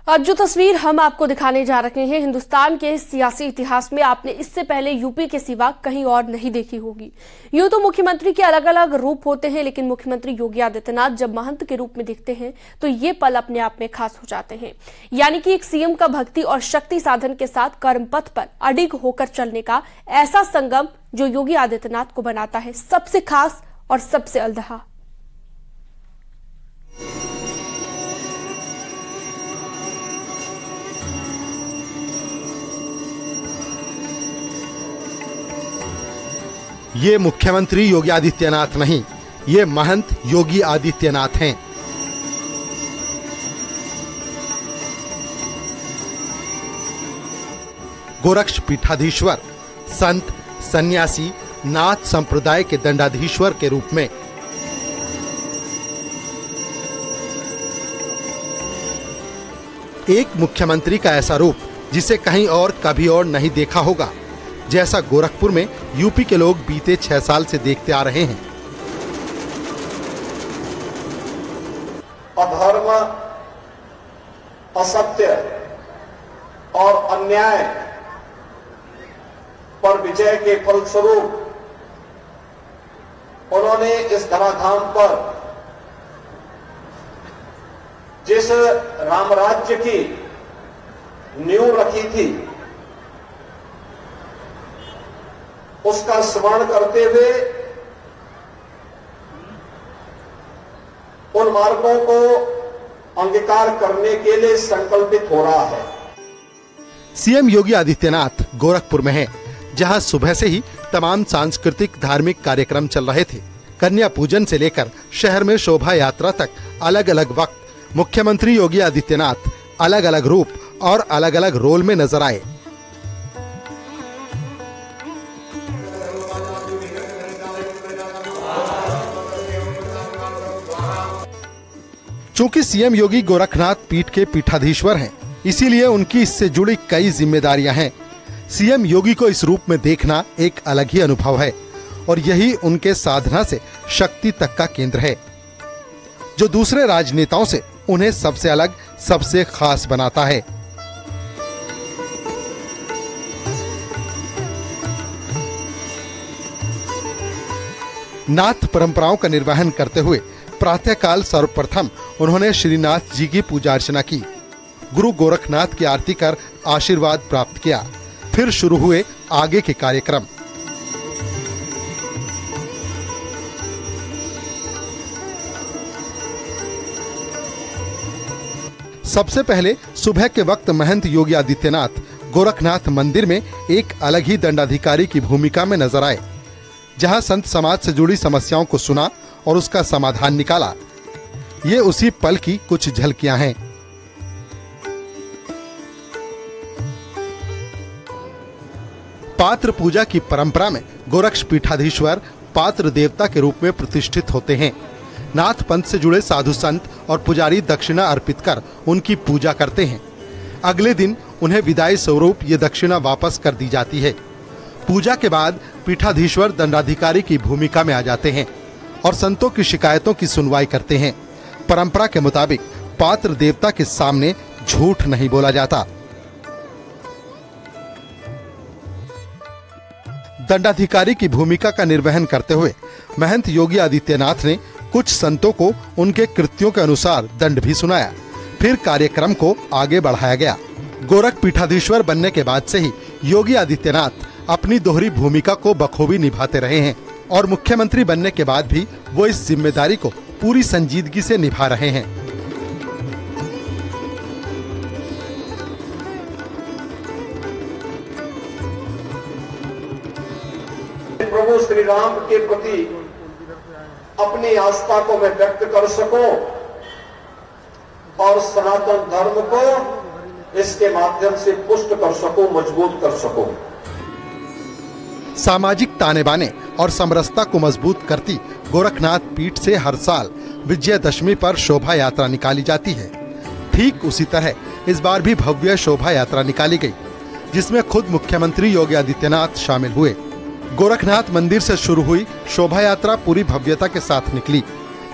अब जो तस्वीर हम आपको दिखाने जा रहे हैं, हिंदुस्तान के सियासी इतिहास में आपने इससे पहले यूपी के सिवा कहीं और नहीं देखी होगी। यूं तो मुख्यमंत्री के अलग अलग रूप होते हैं, लेकिन मुख्यमंत्री योगी आदित्यनाथ जब महंत के रूप में दिखते हैं तो ये पल अपने आप में खास हो जाते हैं। यानी कि एक सीएम का भक्ति और शक्ति साधन के साथ कर्म पथ पर अडिग होकर चलने का ऐसा संगम जो योगी आदित्यनाथ को बनाता है सबसे खास और सबसे अलदहा। ये मुख्यमंत्री योगी आदित्यनाथ नहीं, ये महंत योगी आदित्यनाथ हैं। गोरक्ष पीठाधीश्वर, संत, सन्यासी, नाथ संप्रदाय के दंडाधीश्वर के रूप में एक मुख्यमंत्री का ऐसा रूप जिसे कहीं और कभी और नहीं देखा होगा, जैसा गोरखपुर में यूपी के लोग बीते 6 साल से देखते आ रहे हैं। अधर्म, असत्य और अन्याय पर विजय के फलस्वरूप उन्होंने इस धराधाम पर जिस रामराज्य की नींव रखी थी उसका स्मरण करते हुए उन मार्गों को अंगीकार करने के लिए संकल्पित हो रहा है। सीएम योगी आदित्यनाथ गोरखपुर में हैं, जहां सुबह से ही तमाम सांस्कृतिक धार्मिक कार्यक्रम चल रहे थे। कन्या पूजन से लेकर शहर में शोभा यात्रा तक अलग अलग वक्त मुख्यमंत्री योगी आदित्यनाथ अलग अलग रूप और अलग अलग रोल में नजर आए। चूंकि सीएम योगी गोरखनाथ पीठ के पीठाधीश्वर हैं, इसीलिए उनकी इससे जुड़ी कई जिम्मेदारियां हैं। सीएम योगी को इस रूप में देखना एक अलग ही अनुभव है और यही उनके साधना से शक्ति तक का केंद्र है, जो दूसरे राजनेताओं से उन्हें सबसे अलग, सबसे खास बनाता है। नाथ परंपराओं का निर्वहन करते हुए प्रातःकाल सर्वप्रथम उन्होंने श्रीनाथ जी की पूजा अर्चना की, गुरु गोरखनाथ की आरती कर आशीर्वाद प्राप्त किया। फिर शुरू हुए आगे के कार्यक्रम। सबसे पहले सुबह के वक्त महंत योगी आदित्यनाथ गोरखनाथ मंदिर में एक अलग ही दंडाधिकारी की भूमिका में नजर आए, जहां संत समाज से जुड़ी समस्याओं को सुना और उसका समाधान निकाला। ये उसी पल की कुछ झलकियां हैं। पात्र पूजा की परंपरा में गोरक्ष पीठाधीश्वर पात्र देवता के रूप में प्रतिष्ठित होते हैं। नाथ पंथ से जुड़े साधु संत और पुजारी दक्षिणा अर्पित कर उनकी पूजा करते हैं। अगले दिन उन्हें विदाई स्वरूप ये दक्षिणा वापस कर दी जाती है। पूजा के बाद पीठाधीश्वर दंडाधिकारी की भूमिका में आ जाते हैं और संतों की शिकायतों की सुनवाई करते हैं। परंपरा के मुताबिक पात्र देवता के सामने झूठ नहीं बोला जाता। दंडाधिकारी की भूमिका का निर्वहन करते हुए महंत योगी आदित्यनाथ ने कुछ संतों को उनके कृत्यों के अनुसार दंड भी सुनाया। फिर कार्यक्रम को आगे बढ़ाया गया। गोरख पीठाधीश्वर बनने के बाद से ही योगी आदित्यनाथ अपनी दोहरी भूमिका को बखूबी निभाते रहे हैं और मुख्यमंत्री बनने के बाद भी वो इस जिम्मेदारी को पूरी संजीदगी से निभा रहे हैं। प्रभु श्री राम के प्रति अपनी आस्था को मैं व्यक्त कर सकूं और सनातन धर्म को इसके माध्यम से पुष्ट कर सकूं, मजबूत कर सकूं। सामाजिक ताने बाने और समरसता को मजबूत करती गोरखनाथ पीठ से हर साल विजयदशमी पर शोभा यात्रा निकाली जाती है। ठीक उसी तरह इस बार भी भव्य शोभा यात्रा निकाली गई, जिसमें खुद मुख्यमंत्री योगी आदित्यनाथ शामिल हुए। गोरखनाथ मंदिर से शुरू हुई शोभा यात्रा पूरी भव्यता के साथ निकली,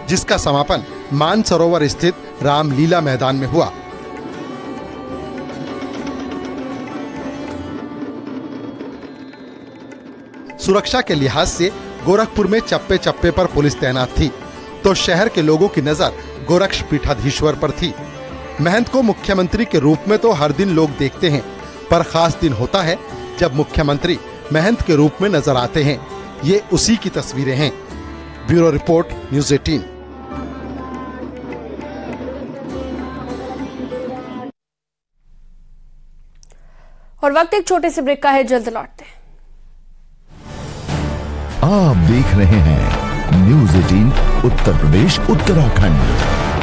जिसका समापन मानसरोवर स्थित रामलीला मैदान में हुआ। सुरक्षा के लिहाज से गोरखपुर में चप्पे चप्पे पर पुलिस तैनात थी, तो शहर के लोगों की नजर गोरक्षपीठाधीश्वर पर थी। महंत को मुख्यमंत्री के रूप में तो हर दिन लोग देखते हैं, पर खास दिन होता है जब मुख्यमंत्री महंत के रूप में नजर आते हैं। ये उसी की तस्वीरें हैं। Bureau report, news 18। और वक्त एक छोटे से ब्रेक का है, जल्द लौटते हैं। आप देख रहे हैं न्यूज़ 18 उत्तर प्रदेश उत्तराखंड।